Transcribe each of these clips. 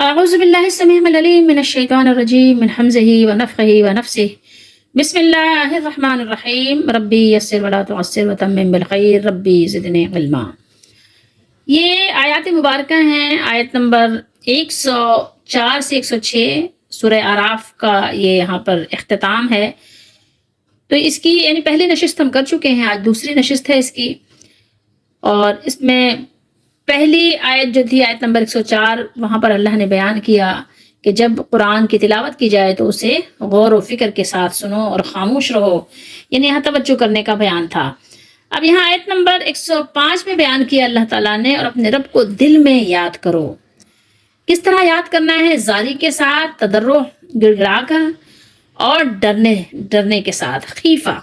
أعوذ بالله السميع العليم من الشيطان الرجيم من حمزه ونفخه ونفسه بسم الله الرحمن الرحيم ربي يسر ولا تعسر وتمم بالخير ربي زدني علما۔ یہ آیات مبارکہ ہیں، آیت نمبر 104 سے 106 سورہ اعراف کا یہ یہاں پر اختتام ہے۔ تو اس کی یعنی پہلی نشست ہم کر چکے ہیں، آج دوسری نشست ہے اس کی، اور اس میں پہلی آیت جو تھی آیت نمبر 104 وہاں پر اللہ نے بیان کیا کہ جب قرآن کی تلاوت کی جائے تو اسے غور و فکر کے ساتھ سنو اور خاموش رہو، یعنی یہاں توجہ کرنے کا بیان تھا۔ اب یہاں آیت نمبر 105 میں بیان کیا اللہ تعالیٰ نے، اور اپنے رب کو دل میں یاد کرو۔ کس طرح یاد کرنا ہے؟ زاری کے ساتھ، تضرع گڑ گڑا کر، اور ڈرنے کے ساتھ، خیفہ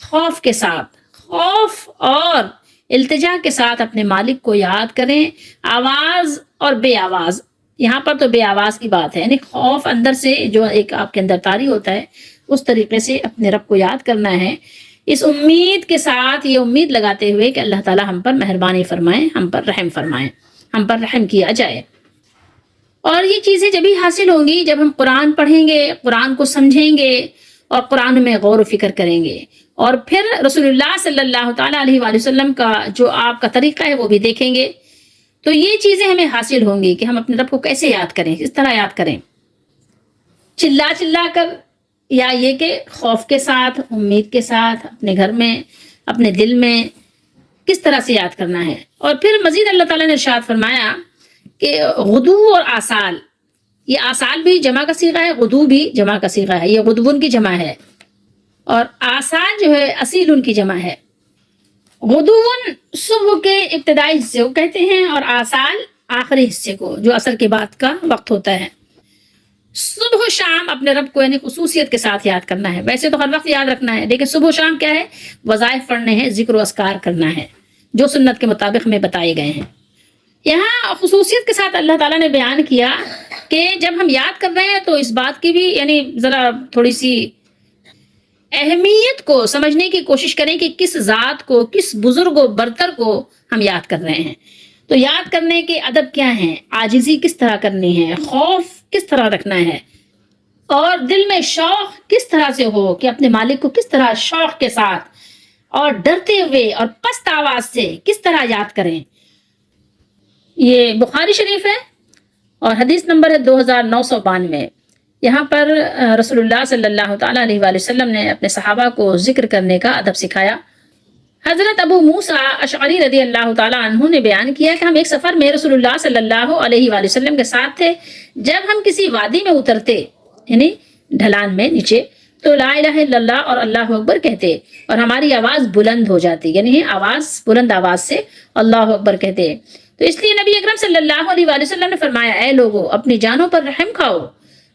خوف کے ساتھ، خوف اور التجا کے ساتھ اپنے مالک کو یاد کریں، آواز اور بے آواز۔ یہاں پر تو بے آواز کی بات ہے، یعنی خوف اندر سے جو ایک آپ کے اندر طاری ہوتا ہے، اس طریقے سے اپنے رب کو یاد کرنا ہے، اس امید کے ساتھ، یہ امید لگاتے ہوئے کہ اللہ تعالی ہم پر مہربانی فرمائیں، ہم پر رحم فرمائیں، ہم پر رحم کیا جائے۔ اور یہ چیزیں جبھی حاصل ہوں گی جب ہم قرآن پڑھیں گے، قرآن کو سمجھیں گے اور قرآن میں غور و فکر کریں گے، اور پھر رسول اللہ صلی اللہ تعالیٰ علیہ وآلہ وسلم کا جو آپ کا طریقہ ہے وہ بھی دیکھیں گے، تو یہ چیزیں ہمیں حاصل ہوں گی کہ ہم اپنے رب کو کیسے یاد کریں، کس طرح یاد کریں، چلا کر، یا یہ کہ خوف کے ساتھ، امید کے ساتھ، اپنے گھر میں، اپنے دل میں کس طرح سے یاد کرنا ہے۔ اور پھر مزید اللہ تعالیٰ نے ارشاد فرمایا کہ غدو اور آصال، یہ آصال بھی جمع کا صیغہ ہے، غدو بھی جمع کا صیغہ ہے، یہ غدون کی جمع ہے، اور آصال جو ہے اصیل ان کی جمع ہے۔ غدون صبح کے ابتدائی حصے کو کہتے ہیں، اور آصال آخری حصے کو جو عصر کے بعد کا وقت ہوتا ہے۔ صبح و شام اپنے رب کو یعنی خصوصیت کے ساتھ یاد کرنا ہے، ویسے تو ہر وقت یاد رکھنا ہے، لیکن صبح و شام کیا ہے؟ وظائف پڑھنے ہیں، ذکر و اذکار کرنا ہے جو سنت کے مطابق میں بتائے گئے ہیں۔ یہاں خصوصیت کے ساتھ اللہ تعالیٰ نے بیان کیا کہ جب ہم یاد کر رہے ہیں تو اس بات کی بھی یعنی ذرا تھوڑی سی اہمیت کو سمجھنے کی کوشش کریں کہ کس ذات کو، کس بزرگ و برتر کو ہم یاد کر رہے ہیں۔ تو یاد کرنے کے ادب کیا ہیں، عاجزی کس طرح کرنی ہے، خوف کس طرح رکھنا ہے، اور دل میں شوق کس طرح سے ہو کہ اپنے مالک کو کس طرح شوق کے ساتھ اور ڈرتے ہوئے اور پست آواز سے کس طرح یاد کریں۔ یہ بخاری شریف ہے اور حدیث نمبر ہے 2992۔ یہاں پر رسول اللہ صلی اللہ تعالیٰ علیہ وآلہ وسلم نے اپنے صحابہ کو ذکر کرنے کا ادب سکھایا۔ حضرت ابو موسیٰ اشعری رضی اللہ تعالیٰ عنہ نے بیان کیا کہ ہم ایک سفر میں رسول اللہ صلی اللہ علیہ وآلہ وسلم کے ساتھ تھے، جب ہم کسی وادی میں اترتے یعنی ڈھلان میں نیچے، تو لا الہ الا اللہ اور اللہ اکبر کہتے، اور ہماری آواز بلند ہو جاتی، یعنی بلند آواز سے اللہ اکبر کہتے۔ تو اس لیے نبی اکرم صلی اللہ علیہ وآلہ وسلم نے فرمایا، اے لوگو اپنی جانوں پر رحم کھاؤ،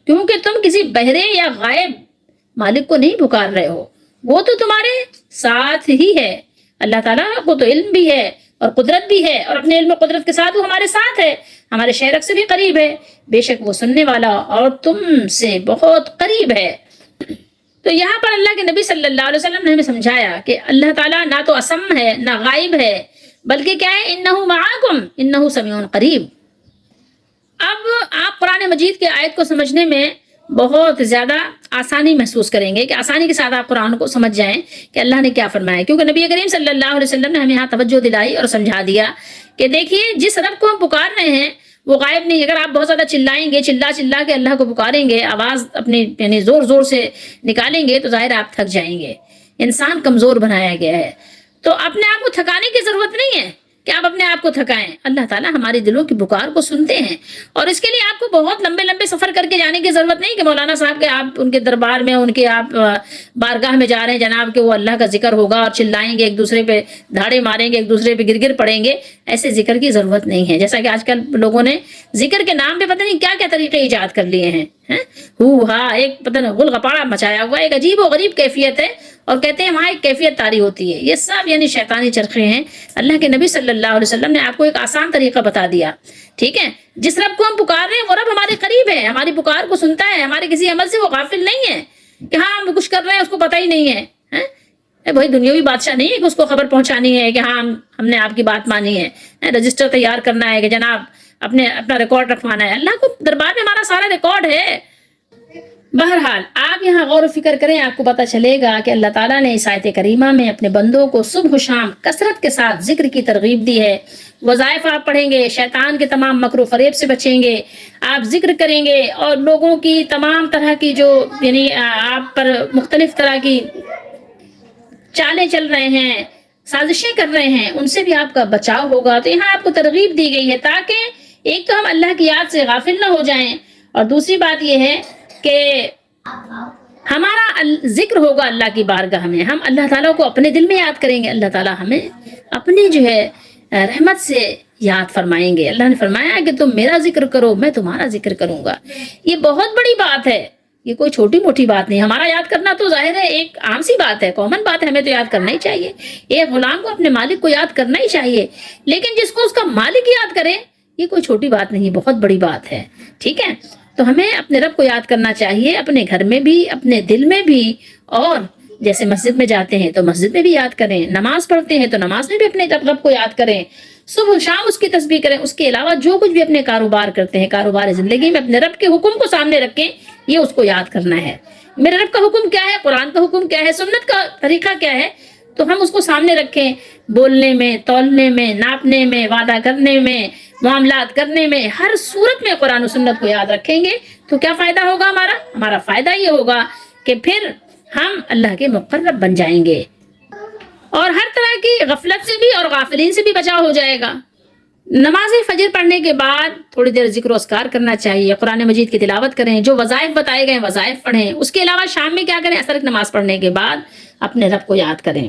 کیونکہ تم کسی بہرے یا غائب مالک کو نہیں پکار رہے ہو، وہ تو تمہارے ساتھ ہی ہے۔ اللہ تعالیٰ کو تو علم بھی ہے اور قدرت بھی ہے، اور اپنے علم و قدرت کے ساتھ وہ ہمارے ساتھ ہے، ہمارے شہرک سے بھی قریب ہے، بے شک وہ سننے والا اور تم سے بہت قریب ہے۔ تو یہاں پر اللہ کے نبی صلی اللہ علیہ وسلم نے ہمیں سمجھایا کہ اللہ تعالیٰ نہ تو اصم ہے نہ غائب ہے، بلکہ کیا ہے؟ انہو معاکم انہو سمیع قریب۔ اب آپ قرآن مجید کے آیت کو سمجھنے میں بہت زیادہ آسانی محسوس کریں گے کہ آسانی کے ساتھ آپ قرآن کو سمجھ جائیں کہ اللہ نے کیا فرمایا، کیونکہ نبی کریم صلی اللہ علیہ وسلم نے ہمیں یہاں توجہ دلائی اور سمجھا دیا کہ دیکھیے جس رب کو ہم پکار رہے ہیں وہ غائب نہیں۔ اگر آپ بہت زیادہ چلائیں گے، چلا کے اللہ کو پکاریں گے، آواز اپنی یعنی زور سے نکالیں گے، تو ظاہر آپ تھک جائیں گے۔ انسان کمزور بنایا گیا ہے، تو اپنے آپ کو تھکانے کی ضرورت نہیں ہے کہ آپ اپنے آپ کو تھکائیں۔ اللہ تعالیٰ ہماری دلوں کی پکار کو سنتے ہیں، اور اس کے لیے آپ کو بہت لمبے سفر کر کے جانے کی ضرورت نہیں کہ مولانا صاحب کے آپ ان کے دربار میں، ان کے آپ بارگاہ میں جا رہے ہیں جناب کہ وہ اللہ کا ذکر ہوگا اور چلائیں گے، ایک دوسرے پہ دھاڑے ماریں گے، ایک دوسرے پہ گر پڑیں گے۔ ایسے ذکر کی ضرورت نہیں ہے، جیسا کہ آج کل لوگوں نے ذکر کے نام پہ پتہ نہیں کیا طریقے ایجاد کر لیے ہیں، ایک پتہ نہیں غل غپاڑا مچایا ہوا، ایک عجیب و غریب کیفیت ہے، اور کہتے ہیں وہاں ایک کیفیت طاری ہوتی ہے۔ یہ سب یعنی شیطانی چرخے ہیں۔ اللہ کے نبی صلی اللہ علیہ وسلم نے آپ کو ایک آسان طریقہ بتا دیا، ٹھیک ہے؟ جس رب کو ہم پکار رہے ہیں وہ رب ہمارے قریب ہے، ہماری پکار کو سنتا ہے، ہمارے کسی عمل سے وہ غافل نہیں ہے کہ ہاں ہم کچھ کر رہے ہیں اس کو پتہ ہی نہیں ہے۔ بھائی دنیاوی بادشاہ نہیں ہے کہ اس کو خبر پہنچانی ہے کہ ہاں ہم نے آپ کی بات مانی ہے، رجسٹر تیار کرنا ہے کہ جناب اپنا ریکارڈ رکھوانا ہے. اللہ کو دربار میں ہمارا سارا ریکارڈ ہے. بہرحال آپ یہاں غور و فکر کریں، آپ کو پتہ چلے گا کہ اللہ تعالیٰ نے اس آیت کریمہ میں اپنے بندوں کو صبح و شام کثرت کے ساتھ ذکر کی ترغیب دی ہے. وظائف آپ پڑھیں گے، شیطان کے تمام مکر و فریب سے بچیں گے، آپ ذکر کریں گے، اور لوگوں کی تمام طرح کی جو یعنی آپ پر مختلف طرح کی چالیں چل رہے ہیں، سازشیں کر رہے ہیں، ان سے بھی آپ کا بچاؤ ہوگا. تو یہاں آپ کو ترغیب دی گئی ہے تاکہ ایک تو ہم اللہ کی یاد سے غافل نہ ہو جائیں، اور دوسری بات یہ ہے کہ ہمارا ذکر ہوگا اللہ کی بارگاہ میں، ہم اللہ تعالیٰ کو اپنے دل میں یاد کریں گے، اللہ تعالیٰ ہمیں اپنی جو ہے رحمت سے یاد فرمائیں گے. اللہ نے فرمایا کہ تم میرا ذکر کرو، میں تمہارا ذکر کروں گا. یہ بہت بڑی بات ہے، یہ کوئی چھوٹی موٹی بات نہیں. ہمارا یاد کرنا تو ظاہر ہے ایک عام سی بات ہے، کامن بات ہے، ہمیں تو یاد کرنا ہی چاہیے. ایک غلام کو اپنے مالک کو یاد کرنا ہی چاہیے، لیکن جس کو اس کا مالک یاد کرے یہ کوئی چھوٹی بات نہیں، بہت بڑی بات ہے. ٹھیک ہے، تو ہمیں اپنے رب کو یاد کرنا چاہیے، اپنے گھر میں بھی، اپنے دل میں بھی، اور جیسے مسجد میں جاتے ہیں تو مسجد میں بھی یاد کریں، نماز پڑھتے ہیں تو نماز میں بھی اپنے رب کو یاد کریں، صبح شام اس کی تسبیح کریں. اس کے علاوہ جو کچھ بھی اپنے کاروبار کرتے ہیں، کاروبار زندگی میں اپنے رب کے حکم کو سامنے رکھیں، یہ اس کو یاد کرنا ہے. میرے رب کا حکم کیا ہے، قرآن کا حکم کیا ہے، سنت کا طریقہ کیا ہے، تو ہم اس کو سامنے رکھیں. بولنے میں، تولنے میں، ناپنے میں، وعدہ کرنے میں، معاملات کرنے میں، ہر صورت میں قرآن و سنت کو یاد رکھیں گے تو کیا فائدہ ہوگا ہمارا فائدہ یہ ہوگا کہ پھر ہم اللہ کے مقرب بن جائیں گے، اور ہر طرح کی غفلت سے بھی اور غافلین سے بھی بچاؤ ہو جائے گا. نماز فجر پڑھنے کے بعد تھوڑی دیر ذکر و اذکار کرنا چاہیے، قرآن مجید کی تلاوت کریں، جو وظائف بتائے گئے وظائف پڑھیں. اس کے علاوہ شام میں کیا کریں، عصر کی نماز پڑھنے کے بعد اپنے رب کو یاد کریں.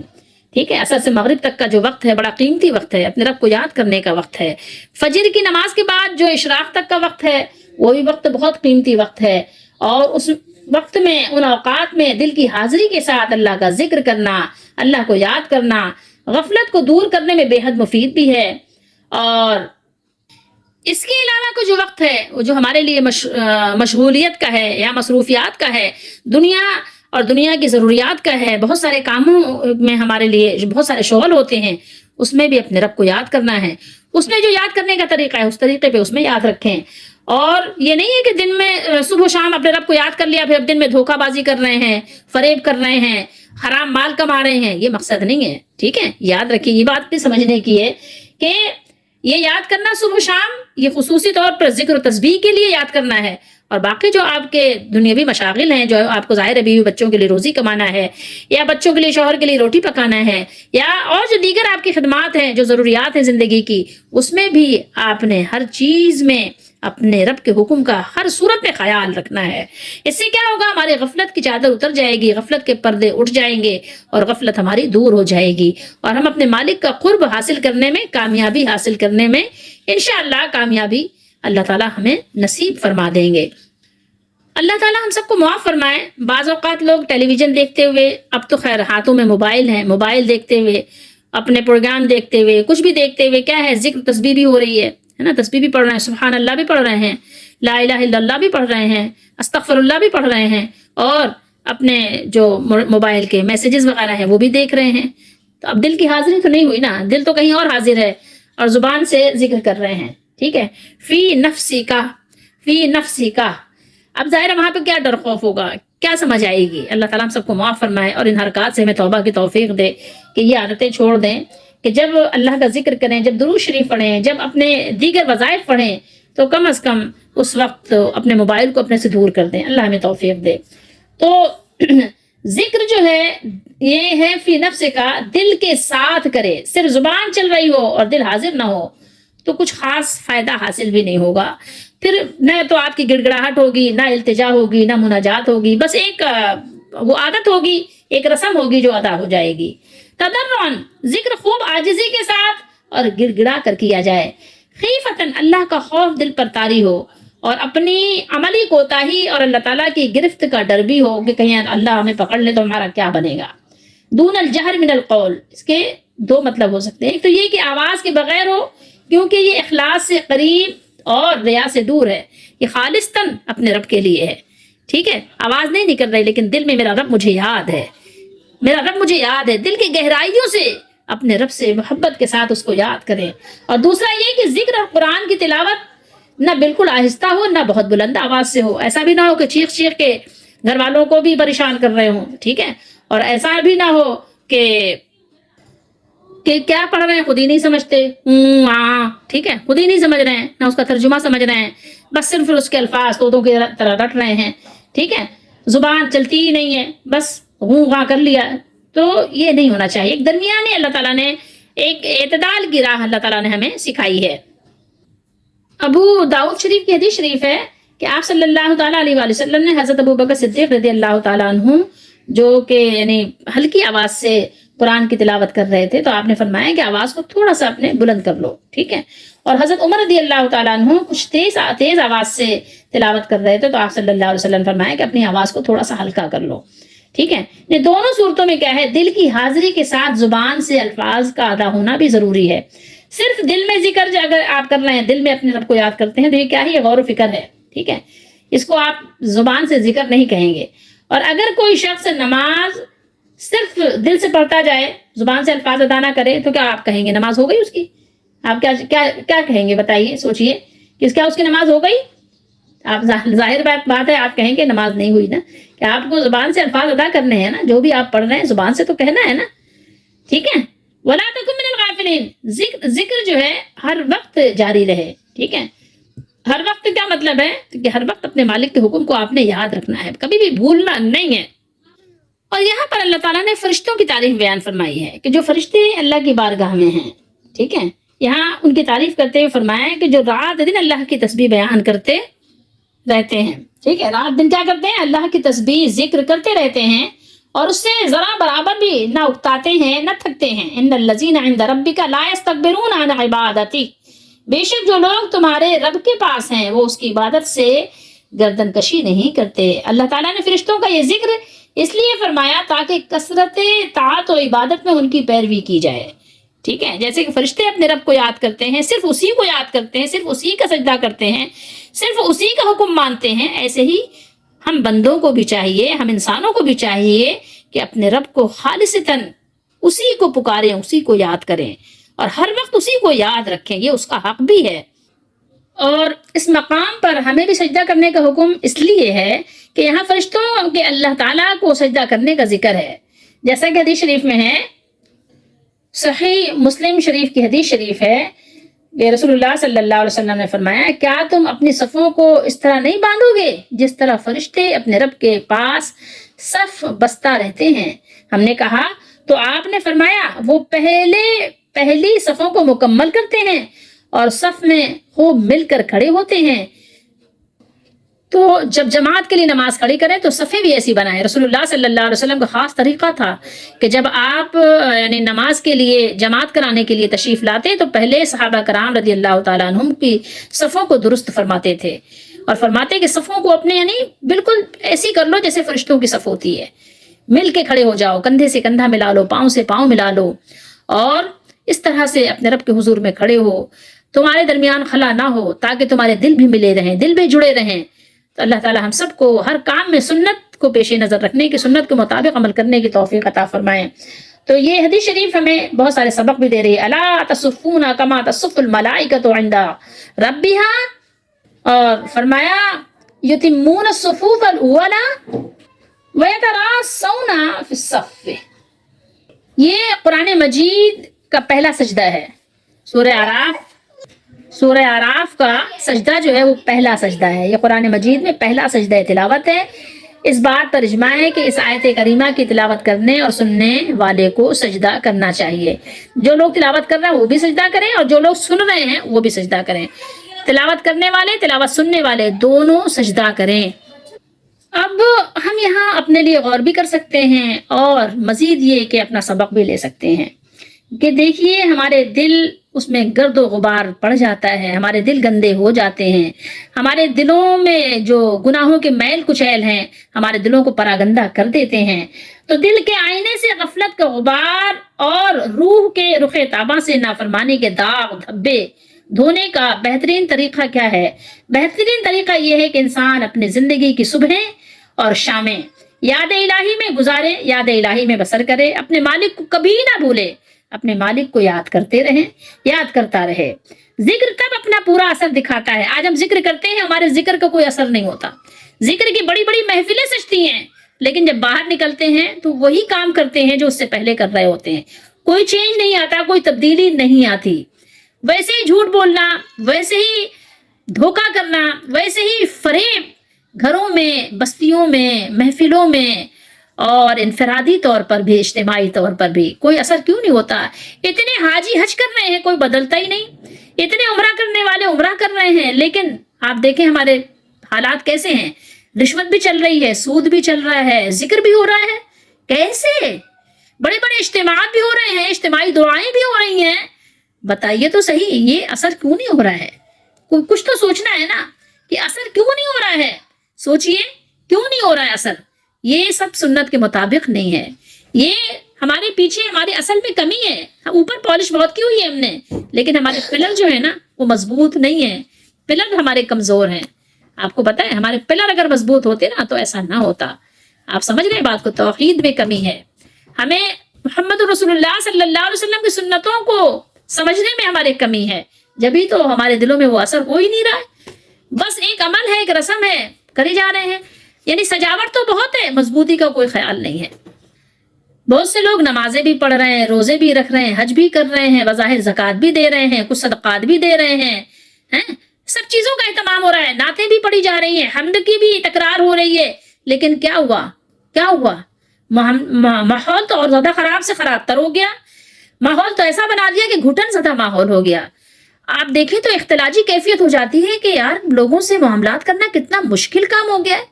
ٹھیک ہے، عصر سے مغرب تک کا جو وقت ہے بڑا قیمتی وقت ہے، اپنے رب کو یاد کرنے کا وقت ہے. فجر کی نماز کے بعد جو اشراق تک کا وقت ہے وہ بھی وقت بہت قیمتی وقت ہے، اور اس وقت میں، ان اوقات میں دل کی حاضری کے ساتھ اللہ کا ذکر کرنا، اللہ کو یاد کرنا غفلت کو دور کرنے میں بے حد مفید بھی ہے. اور اس کے علاوہ کا جو وقت ہے وہ جو ہمارے لیے مشغولیت کا ہے یا مصروفیات کا ہے، دنیا اور دنیا کی ضروریات کا ہے، بہت سارے کاموں میں ہمارے لیے بہت سارے شغل ہوتے ہیں، اس میں بھی اپنے رب کو یاد کرنا ہے. اس میں جو یاد کرنے کا طریقہ ہے اس طریقے پہ اس میں یاد رکھیں. اور یہ نہیں ہے کہ دن میں صبح و شام اپنے رب کو یاد کر لیا، پھر اب دن میں دھوکہ بازی کر رہے ہیں، فریب کر رہے ہیں، حرام مال کما رہے ہیں. یہ مقصد نہیں ہے. ٹھیک ہے، یاد رکھیے، یہ بات بھی سمجھنے کی ہے کہ یہ یاد کرنا صبح و شام یہ خصوصی طور پر ذکر و تسبیح کے لیے یاد کرنا ہے، اور باقی جو آپ کے دنیاوی مشاغل ہیں، جو آپ کو ظاہر ہے بیوی بچوں کے لیے روزی کمانا ہے، یا بچوں کے لیے شوہر کے لیے روٹی پکانا ہے، یا اور جو دیگر آپ کی خدمات ہیں، جو ضروریات ہیں زندگی کی، اس میں بھی آپ نے ہر چیز میں اپنے رب کے حکم کا ہر صورت میں خیال رکھنا ہے. اس سے کیا ہوگا، ہماری غفلت کی چادر اتر جائے گی، غفلت کے پردے اٹھ جائیں گے، اور غفلت ہماری دور ہو جائے گی، اور ہم اپنے مالک کا قرب حاصل کرنے میں، کامیابی حاصل کرنے میں انشاءاللہ کامیابی اللہ تعالی ہمیں نصیب فرما دیں گے. اللہ تعالیٰ ہم سب کو معاف فرمائے. بعض اوقات لوگ ٹیلی ویژن دیکھتے ہوئے، اب تو خیر ہاتھوں میں موبائل ہیں، موبائل دیکھتے ہوئے، اپنے پروگرام دیکھتے ہوئے، کچھ بھی دیکھتے ہوئے کیا ہے، ذکر تسبیح بھی ہو رہی ہے نا، تسبیح بھی پڑھ رہے ہیں، سبحان اللہ بھی پڑھ رہے ہیں، لا الہ الا اللہ بھی پڑھ رہے ہیں، استغفر اللہ بھی پڑھ رہے ہیں، اور اپنے جو موبائل کے میسیجز وغیرہ ہیں وہ بھی دیکھ رہے ہیں. تو اب دل کی حاضری تو نہیں ہوئی نا، دل تو کہیں اور حاضر ہے، اور زبان سے ذکر کر رہے ہیں. ٹھیک ہے، فی نفسی کا. اب ظاہر وہاں پہ کیا ڈر خوف ہوگا، کیا سمجھ آئے گی. اللہ تعالیٰ ہم سب کو معاف فرمائے، اور ان حرکات سے ہمیں توبہ کی توفیق دے کہ یہ عادتیں چھوڑ دیں کہ جب اللہ کا ذکر کریں، جب درود شریف پڑھیں، جب اپنے دیگر وظائف پڑھیں، تو کم از کم اس وقت اپنے موبائل کو اپنے سے دور کر دیں. اللہ ہمیں توفیق دے. تو ذکر جو ہے یہ ہے فی نفس کا، دل کے ساتھ کرے. صرف زبان چل رہی ہو اور دل حاضر نہ ہو تو کچھ خاص فائدہ حاصل بھی نہیں ہوگا. پھر نہ تو آپ کی گڑ گڑاہٹ ہوگی، نہ التجا ہوگی، نہ مناجات ہوگی، بس ایک وہ عادت ہوگی، ایک رسم ہوگی جو ادا ہو جائے گی. تضرعاً، ذکر خوب عاجزی کے ساتھ اور گڑ گڑا کر کیا جائے. خیفتاً، اللہ کا خوف دل پر طاری ہو، اور اپنی عملی کوتاہی اور اللہ تعالیٰ کی گرفت کا ڈر بھی ہو کہ کہیں اللہ ہمیں پکڑ لے تو ہمارا کیا بنے گا. دون الجہر من القول، اس کے دو مطلب ہو سکتے ہیں. ایک تو یہ کہ آواز کے بغیر ہو، کیونکہ یہ اخلاص سے قریب اور ریا سے دور ہے. یہ خالصتاً اپنے رب کے لیے ہے. ٹھیک ہے، آواز نہیں نکل رہی لیکن دل میں میرا رب مجھے یاد ہے، میرا رب مجھے یاد ہے. دل کی گہرائیوں سے اپنے رب سے محبت کے ساتھ اس کو یاد کریں. اور دوسرا یہ کہ ذکر اور قرآن کی تلاوت نہ بالکل آہستہ ہو نہ بہت بلند آواز سے ہو. ایسا بھی نہ ہو کہ چیخ چیخ کے گھر والوں کو بھی پریشان کر رہے ہوں. ٹھیک ہے. اور ایسا بھی نہ ہو کہ کیا پڑھ رہے ہیں خود ہی نہیں سمجھتے. ٹھیک ہے. خود ہی نہیں سمجھ رہے ہیں نہ اس کا ترجمہ سمجھ رہے ہیں, بس صرف اس کے الفاظ طوطوں کی طرح رٹ رہے ہیں. ٹھیک ہے. زبان چلتی ہی نہیں ہے, بس غاں کر لیا. تو یہ نہیں ہونا چاہیے. ایک درمیانے اللہ تعالیٰ نے ایک اعتدال کی راہ اللہ تعالیٰ نے ہمیں سکھائی ہے. ابو داؤد شریف کی حدیث شریف ہے کہ آپ صلی اللہ تعالیٰ علیہ وآلہ وسلم نے حضرت ابوبکر صدیق رضی اللہ تعالیٰ عنہ جو کہ یعنی ہلکی آواز سے قرآن کی تلاوت کر رہے تھے, تو آپ نے فرمایا کہ آواز کو تھوڑا سا اپنے بلند کر لو. ٹھیک ہے. اور حضرت عمر رضی اللہ تعالیٰ عنہ کچھ تیز آواز سے تلاوت کر رہے تھے, تو آپ صلی اللہ علیہ وسلم فرمایا کہ اپنی آواز کو تھوڑا سا ہلکا کر لو. ٹھیک ہے. یہ دونوں صورتوں میں کیا ہے, دل کی حاضری کے ساتھ زبان سے الفاظ کا ادا ہونا بھی ضروری ہے. صرف دل میں ذکر اگر آپ کر رہے ہیں, دل میں اپنے رب کو یاد کرتے ہیں, تو یہ کیا ہے, یہ غور و فکر ہے. ٹھیک ہے. اس کو آپ زبان سے ذکر نہیں کہیں گے. اور اگر کوئی شخص نماز صرف دل سے پڑھتا جائے, زبان سے الفاظ ادا نہ کرے, تو کیا آپ کہیں گے نماز ہو گئی اس کی؟ آپ کیا کہیں گے, بتائیے, سوچئے کہ کیا اس کی نماز ہو گئی؟ آپ ظاہر بات ہے آپ کہیں گے نماز نہیں ہوئی نا, کہ آپ کو زبان سے الفاظ ادا کرنے ہیں نا, جو بھی آپ پڑھ رہے ہیں زبان سے تو کہنا ہے نا. ٹھیک ہے. وَلَا تَكُن مِنَ الْغَافِلِينَ, ذکر جو ہے ہر وقت جاری رہے. ٹھیک ہے. ہر وقت کیا مطلب ہے کہ ہر وقت اپنے مالک کے حکم کو آپ نے یاد رکھنا ہے, کبھی بھی بھولنا نہیں ہے. اور یہاں پر اللہ تعالیٰ نے فرشتوں کی تعریف بیان فرمائی ہے کہ جو فرشتے اللہ کی بارگاہ میں ہیں. ٹھیک ہے. یہاں ان کی تعریف کرتے ہوئے فرمایا ہے کہ جو رات دن اللہ کی تسبیح بیان کرتے رہتے ہیں. ٹھیک ہے. رات دن کیا کرتے ہیں, اللہ کی تسبیح ذکر کرتے رہتے ہیں, اور اس سے ذرا برابر بھی نہ اکتاتے ہیں نہ تھکتے ہیں. ان الذین عند ربک لا یستکبرون عن عبادتہ, بے شک جو لوگ تمہارے رب کے پاس ہیں وہ اس کی عبادت سے گردن کشی نہیں کرتے. اللہ تعالیٰ نے فرشتوں کا یہ ذکر اس لیے فرمایا تاکہ کثرت طاعت و عبادت میں ان کی پیروی کی جائے. ٹھیک ہے. جیسے کہ فرشتے اپنے رب کو یاد کرتے ہیں, صرف اسی کو یاد کرتے ہیں, صرف اسی کا سجدہ کرتے ہیں, صرف اسی کا حکم مانتے ہیں, ایسے ہی ہم بندوں کو بھی چاہیے, ہم انسانوں کو بھی چاہیے کہ اپنے رب کو خالصتاً اسی کو پکاریں, اسی کو یاد کریں, اور ہر وقت اسی کو یاد رکھیں. یہ اس کا حق بھی ہے. اور اس مقام پر ہمیں بھی سجدہ کرنے کا حکم اس لیے ہے کہ یہاں فرشتوں کے اللہ تعالیٰ کو سجدہ کرنے کا ذکر ہے. جیسا کہ حدیث شریف میں ہے, صحیح مسلم شریف کی حدیث شریف ہے کہ رسول اللہ صلی اللہ علیہ وسلم نے فرمایا, کیا تم اپنی صفوں کو اس طرح نہیں باندھو گے جس طرح فرشتے اپنے رب کے پاس صف بستہ رہتے ہیں؟ ہم نے کہا تو آپ نے فرمایا وہ پہلی صفوں کو مکمل کرتے ہیں اور صف میں خوب مل کر کھڑے ہوتے ہیں. تو جب جماعت کے لیے نماز کھڑی کریں تو صفیں بھی ایسی بنائیں. رسول اللہ صلی اللہ علیہ وسلم کا خاص طریقہ تھا کہ جب آپ یعنی نماز کے لیے جماعت کرانے کے لیے تشریف لاتے تو پہلے صحابہ کرام رضی اللہ تعالیٰ عنہم کی صفوں کو درست فرماتے تھے, اور فرماتے کہ صفوں کو اپنے یعنی بالکل ایسی کر لو جیسے فرشتوں کی صف ہوتی ہے. مل کے کھڑے ہو جاؤ, کندھے سے کندھا ملا لو, پاؤں سے پاؤں ملا لو, اور اس طرح سے اپنے رب کے حضور میں کھڑے ہو. تمہارے درمیان خلا نہ ہو تاکہ تمہارے دل بھی ملے رہیں, دل بھی جڑے رہیں. تو اللہ تعالی ہم سب کو ہر کام میں سنت کو پیش نظر رکھنے کی, سنت کے مطابق عمل کرنے کی توفیق عطا فرمائیں. تو یہ حدیث شریف ہمیں بہت سارے سبق بھی دے رہی ہے. الا تصفون کما تصف الملائکۃ عند ربها, اور فرمایا یتمون الصفوف الاولى ويتراصون في الصف. یہ قرآن مجید کا پہلا سجدہ ہے. سورہ اعراف کا سجدہ جو ہے وہ پہلا سجدہ ہے. یہ قرآن مجید میں پہلا سجدہ تلاوت ہے. اس بات پر اجماع ہے کہ اس آیت کریمہ کی تلاوت کرنے اور سننے والے کو سجدہ کرنا چاہیے. جو لوگ تلاوت کر رہے ہیں وہ بھی سجدہ کریں, اور جو لوگ سن رہے ہیں وہ بھی سجدہ کریں. تلاوت کرنے والے, تلاوت سننے والے دونوں سجدہ کریں. اب ہم یہاں اپنے لیے غور بھی کر سکتے ہیں, اور مزید یہ کہ اپنا سبق بھی لے سکتے ہیں کہ دیکھیے ہمارے دل اس میں گرد و غبار پڑ جاتا ہے, ہمارے دل گندے ہو جاتے ہیں, ہمارے دلوں میں جو گناہوں کے میل کچیل ہیں ہمارے دلوں کو پراگندہ کر دیتے ہیں. تو دل کے آئینے سے غفلت کا غبار اور روح کے رخ تاباں سے نافرمانی کے داغ دھبے دھونے کا بہترین طریقہ کیا ہے؟ بہترین طریقہ یہ ہے کہ انسان اپنی زندگی کی صبحیں اور شامیں یاد الہی میں گزارے, یاد الہی میں بسر کرے. اپنے مالک کو کبھی نہ بھولے, اپنے مالک کو یاد کرتے رہیں, یاد کرتا رہے. ذکر تب اپنا پورا اثر دکھاتا ہے. آج ہم ذکر کرتے ہیں، ہمارے ذکر کا کوئی اثر نہیں ہوتا. ذکر کی بڑی بڑی محفلیں سجتی ہیں، لیکن جب باہر نکلتے ہیں تو وہی کام کرتے ہیں جو اس سے پہلے کر رہے ہوتے ہیں. کوئی چینج نہیں آتا، کوئی تبدیلی نہیں آتی. ویسے ہی جھوٹ بولنا، ویسے ہی دھوکہ کرنا، ویسے ہی فریب گھروں میں، بستیوں میں، محفلوں میں، اور انفرادی طور پر بھی، اجتماعی طور پر بھی کوئی اثر کیوں نہیں ہوتا؟ اتنے حاجی حج کر رہے ہیں، کوئی بدلتا ہی نہیں. اتنے عمرہ کرنے والے عمرہ کر رہے ہیں، لیکن آپ دیکھیں ہمارے حالات کیسے ہیں. رشوت بھی چل رہی ہے، سود بھی چل رہا ہے، ذکر بھی ہو رہا ہے. کیسے؟ بڑے بڑے اجتماعات بھی ہو رہے ہیں، اجتماعی دعائیں بھی ہو رہی ہیں. بتائیے تو صحیح، یہ اثر کیوں نہیں ہو رہا ہے؟ کچھ تو سوچنا ہے نا کہ اثر کیوں نہیں ہو رہا ہے. سوچئے کیوں نہیں ہو رہا ہے اثر. یہ سب سنت کے مطابق نہیں ہے. یہ ہمارے پیچھے ہمارے اصل میں کمی ہے. اوپر پالش بہت کی ہوئی ہے ہم نے، لیکن ہمارے پلر جو ہے نا وہ مضبوط نہیں ہے. پلر ہمارے کمزور ہیں. آپ کو پتا ہے ہمارے پلر اگر مضبوط ہوتے نا تو ایسا نہ ہوتا. آپ سمجھ رہے ہیں بات کو؟ توحید میں کمی ہے. ہمیں محمد رسول اللہ صلی اللہ علیہ وسلم کی سنتوں کو سمجھنے میں ہمارے کمی ہے. جبھی تو ہمارے دلوں میں وہ اثر ہو ہی نہیں رہا ہے. بس ایک عمل ہے، ایک رسم ہے، کری جا رہے ہیں. یعنی سجاوٹ تو بہت ہے، مضبوطی کا کوئی خیال نہیں ہے. بہت سے لوگ نمازیں بھی پڑھ رہے ہیں، روزے بھی رکھ رہے ہیں، حج بھی کر رہے ہیں، بظاہر زکوٰۃ بھی دے رہے ہیں، کچھ صدقات بھی دے رہے ہیں، سب چیزوں کا اہتمام ہو رہا ہے. نعتیں بھی پڑھی جا رہی ہیں، حمد کی بھی تکرار ہو رہی ہے. لیکن کیا ہوا؟ کیا ہوا؟ ماحول تو اور زیادہ خراب سے خراب تر ہو گیا. ماحول تو ایسا بنا دیا کہ گھٹن زدہ ماحول ہو گیا. آپ دیکھیں تو اختلاجی کیفیت ہو جاتی ہے کہ یار لوگوں سے معاملات کرنا کتنا مشکل کام ہو گیا ہے.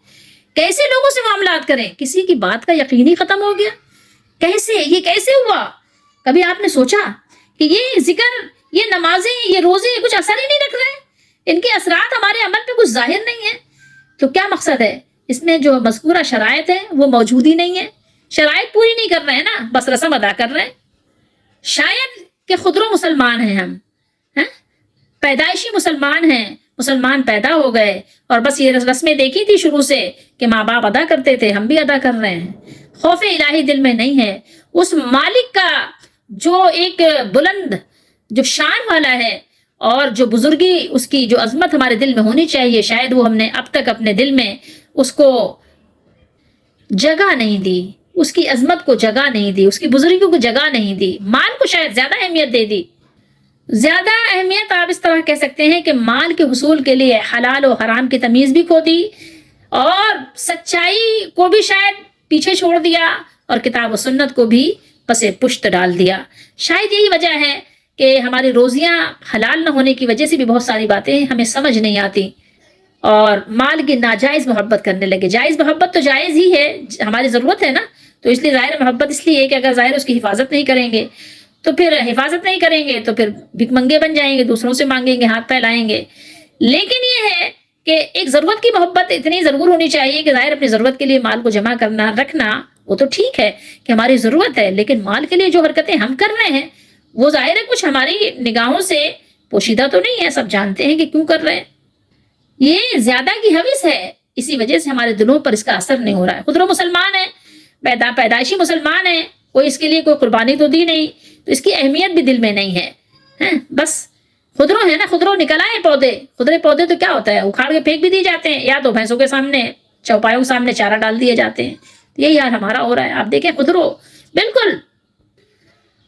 کیسے لوگوں سے معاملات کریں؟ کسی کی بات کا یقین ہی ختم ہو گیا. کیسے؟ یہ کیسے ہوا؟ کبھی آپ نے سوچا کہ یہ ذکر، یہ نمازیں، یہ روزے کچھ اثر ہی نہیں رکھ رہے ہیں؟ ان کے اثرات ہمارے عمل پہ کچھ ظاہر نہیں ہے. تو کیا مقصد ہے؟ اس میں جو مذکورہ شرائط ہیں وہ موجود ہی نہیں ہے. شرائط پوری نہیں کر رہے ہیں نا، بس رسم ادا کر رہے ہیں. شاید کہ خودرو مسلمان ہیں ہم، پیدائشی مسلمان ہیں، مسلمان پیدا ہو گئے اور بس یہ رسمیں دیکھی تھی شروع سے کہ ماں باپ ادا کرتے تھے، ہم بھی ادا کر رہے ہیں. خوف الہی دل میں نہیں ہے. اس مالک کا جو ایک بلند، جو شان والا ہے، اور جو بزرگی، اس کی جو عظمت ہمارے دل میں ہونی چاہیے، شاید وہ ہم نے اب تک اپنے دل میں اس کو جگہ نہیں دی، اس کی عظمت کو جگہ نہیں دی، اس کی بزرگی کو جگہ نہیں دی. مال کو شاید زیادہ اہمیت دے دی. زیادہ اہمیت آپ اس طرح کہہ سکتے ہیں کہ مال کے حصول کے لیے حلال و حرام کی تمیز بھی کھو دی، اور سچائی کو بھی شاید پیچھے چھوڑ دیا، اور کتاب و سنت کو بھی پس پشت ڈال دیا. شاید یہی وجہ ہے کہ ہماری روزیاں حلال نہ ہونے کی وجہ سے بھی بہت ساری باتیں ہمیں سمجھ نہیں آتی، اور مال کی ناجائز محبت کرنے لگے. جائز محبت تو جائز ہی ہے، ہماری ضرورت ہے نا، تو اس لیے ظاہر محبت اس لیے ہے کہ اگر ظاہر اس کی حفاظت نہیں کریں گے تو پھر بھک منگے بن جائیں گے، دوسروں سے مانگیں گے، ہاتھ پھیلائیں گے. لیکن یہ ہے کہ ایک ضرورت کی محبت اتنی ضرور ہونی چاہیے کہ ظاہر اپنی ضرورت کے لیے مال کو جمع کرنا، رکھنا، وہ تو ٹھیک ہے کہ ہماری ضرورت ہے، لیکن مال کے لیے جو حرکتیں ہم کر رہے ہیں وہ ظاہر ہے کچھ ہماری نگاہوں سے پوشیدہ تو نہیں ہے، سب جانتے ہیں کہ کیوں کر رہے ہیں. یہ زیادہ کی حوث ہے، اسی وجہ سے ہمارے دلوں پر اس کا اثر نہیں ہو رہا ہے. خودرو مسلمان ہے، پیدائشی مسلمان ہے، کوئی اس کے لیے کوئی قربانی تو دی نہیں، تو اس کی اہمیت بھی دل میں نہیں ہے. بس خودرو ہے نا، خودرو نکل آئے پودے. خودرے پودے تو کیا ہوتا ہے، اکھاڑ کے پھینک بھی دی جاتے ہیں، یا تو بھینسوں کے سامنے، چوپایوں کے سامنے چارہ ڈال دیے جاتے ہیں. یہی حال ہمارا ہو رہا ہے. آپ دیکھیں خودرو، بالکل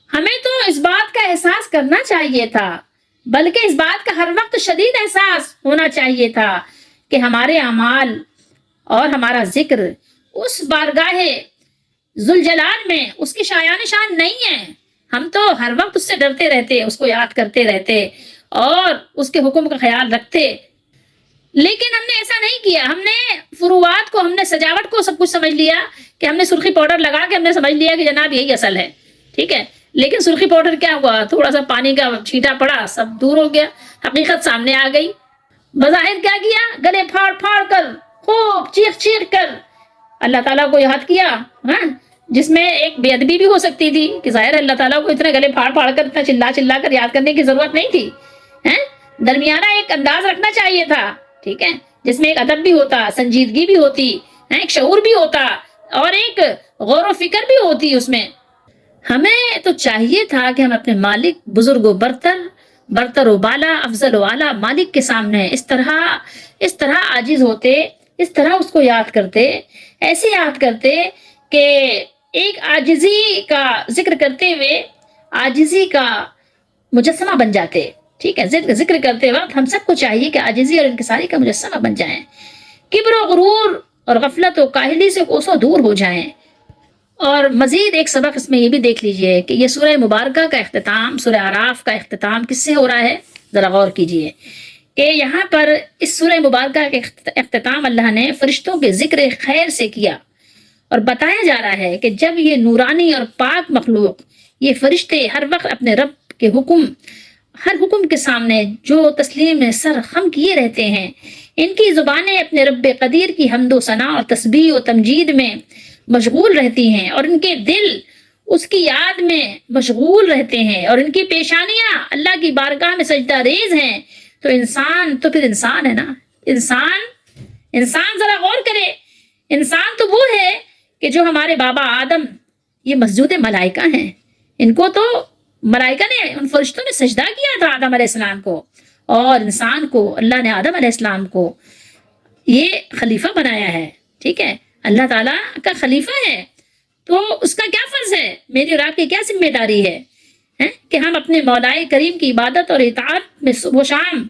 ہمیں تو اس بات کا احساس کرنا چاہیے تھا، بلکہ اس بات کا ہر وقت شدید احساس ہونا چاہیے تھا کہ ہمارے اعمال اور ہمارا ذکر اس بارگاہ ذوالجلال میں اس کی شایان شان نہیں ہے. ہم تو ہر وقت اس سے ڈرتے رہتے، اس کو یاد کرتے رہتے اور اس کے حکم کا خیال رکھتے. لیکن ہم نے ایسا نہیں کیا. ہم نے فروعات کو، ہم نے سجاوٹ کو سب کچھ سمجھ لیا کہ ہم نے سرخی پاؤڈر لگا کے ہم نے سمجھ لیا کہ جناب یہی اصل ہے. ٹھیک ہے، لیکن سرخی پاؤڈر کیا ہوا، تھوڑا سا پانی کا چھینٹا پڑا، سب دور ہو گیا، حقیقت سامنے آ گئی. بظاہر کیا کیا، گلے پھاڑ پھاڑ کر، خوب چیخ چیخ کر اللہ تعالیٰ کو یاد کیا، جس میں ایک بے ادبی بھی ہو سکتی تھی کہ ظاہر اللہ تعالیٰ کو اتنے گلے پھاڑ پھاڑ کر، اتنا چلا چلا کر یاد کرنے کی ضرورت نہیں تھی. درمیانہ ایک انداز رکھنا چاہیے تھا، ٹھیک ہے، جس میں ایک ادب بھی ہوتا، سنجیدگی بھی ہوتی، ایک شعور بھی ہوتا، اور ایک غور و فکر بھی ہوتی. اس میں ہمیں تو چاہیے تھا کہ ہم اپنے مالک بزرگ و برتر برتر و بالا افضل و اعلیٰ مالک کے سامنے اس طرح عاجز ہوتے، اس طرح اس کو یاد کرتے، ایسے یاد کرتے کہ ایک عاجزی کا ذکر کرتے ہوئے عاجزی کا مجسمہ بن جاتے. ٹھیک ہے، ذکر کرتے وقت ہم سب کو چاہیے کہ عاجزی اور انکساری کا مجسمہ بن جائیں، کبر و غرور اور غفلت و کاہلی سے کوسوں دور ہو جائیں. اور مزید ایک سبق اس میں یہ بھی دیکھ لیجئے کہ یہ سورہ مبارکہ کا اختتام، سورہ اعراف کا اختتام کس سے ہو رہا ہے؟ ذرا غور کیجئے کہ یہاں پر اس سورہ مبارکہ کے اختتام اللہ نے فرشتوں کے ذکر خیر سے کیا، اور بتایا جا رہا ہے کہ جب یہ نورانی اور پاک مخلوق، یہ فرشتے ہر وقت اپنے رب کے ہر حکم کے سامنے جو تسلیم سر خم کیے رہتے ہیں، ان کی زبانیں اپنے رب قدیر کی حمد و ثنا اور تسبیح و تمجید میں مشغول رہتی ہیں، اور ان کے دل اس کی یاد میں مشغول رہتے ہیں، اور ان کی پیشانیاں اللہ کی بارگاہ میں سجدہ ریز ہیں. تو پھر انسان ہے نا، انسان ذرا غور کرے. انسان تو وہ ہے کہ جو ہمارے بابا آدم، یہ مسجود ملائکہ ہیں، ان کو تو ملائکہ نے، ان فرشتوں نے سجدہ کیا تھا آدم علیہ السلام کو، اور انسان کو اللہ نے آدم علیہ السلام کو یہ خلیفہ بنایا ہے. ٹھیک ہے، اللہ تعالیٰ کا خلیفہ ہے، تو اس کا کیا فرض ہے، میری اور آپ کی کیا ذمہ داری ہے کہ ہم اپنے مولائے کریم کی عبادت اور اطاعت میں صبح و شام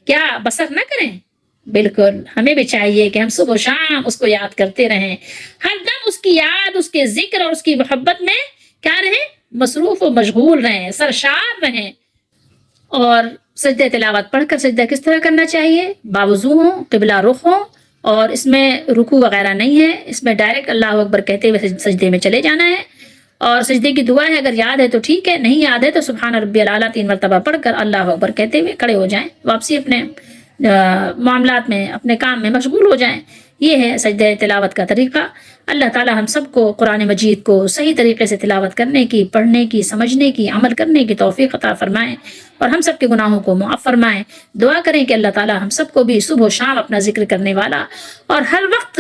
کیا بسر نہ کریں؟ بالکل، ہمیں بھی چاہیے کہ ہم صبح و شام اس کو یاد کرتے رہیں، ہر دم اس کی یاد، اس کے ذکر اور اس کی محبت میں کیا رہیں؟ مصروف و مشغول رہیں، سرشار رہیں. اور سجدہ تلاوت پڑھ کر سجدہ کس طرح کرنا چاہیے؟ باوضو ہوں، قبلہ رخ ہوں، اور اس میں رکوع وغیرہ نہیں ہے، اس میں ڈائریکٹ اللہ اکبر کہتے ہوئے سجدے میں چلے جانا ہے. اور سجدے کی دعا ہے، اگر یاد ہے تو ٹھیک ہے، نہیں یاد ہے تو سبحان ربی الاعلیٰ 3 مرتبہ پڑھ کر اللہ اکبر کہتے ہوئے کھڑے ہو جائیں، واپسی اپنے معاملات میں، اپنے کام میں مشغول ہو جائیں. یہ ہے سجدہ تلاوت کا طریقہ. اللہ تعالی ہم سب کو قرآن مجید کو صحیح طریقے سے تلاوت کرنے کی، پڑھنے کی، سمجھنے کی، عمل کرنے کی توفیق عطا فرمائیں، اور ہم سب کے گناہوں کو معاف فرمائیں. دعا کریں کہ اللہ تعالی ہم سب کو بھی صبح و شام اپنا ذکر کرنے والا اور ہر وقت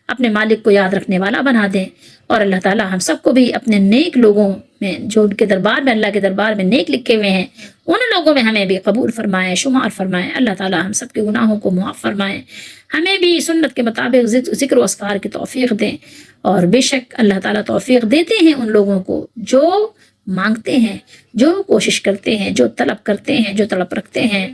اپنے مالک کو یاد رکھنے والا بنا دیں. اور اللہ تعالی ہم سب کو بھی اپنے نیک لوگوں میں، جو ان کے دربار میں، اللہ کے دربار میں نیک لکھے ہوئے ہیں، ان لوگوں میں ہمیں بھی قبول فرمائے، شمار فرمائے. اللہ تعالی ہم سب کے گناہوں کو معاف فرمائے، ہمیں بھی سنت کے مطابق ذکر و اذکار کی توفیق دیں. اور بے شک اللہ تعالیٰ توفیق دیتے ہیں ان لوگوں کو جو مانگتے ہیں، جو کوشش کرتے ہیں، جو طلب کرتے ہیں، جو طلب رکھتے ہیں.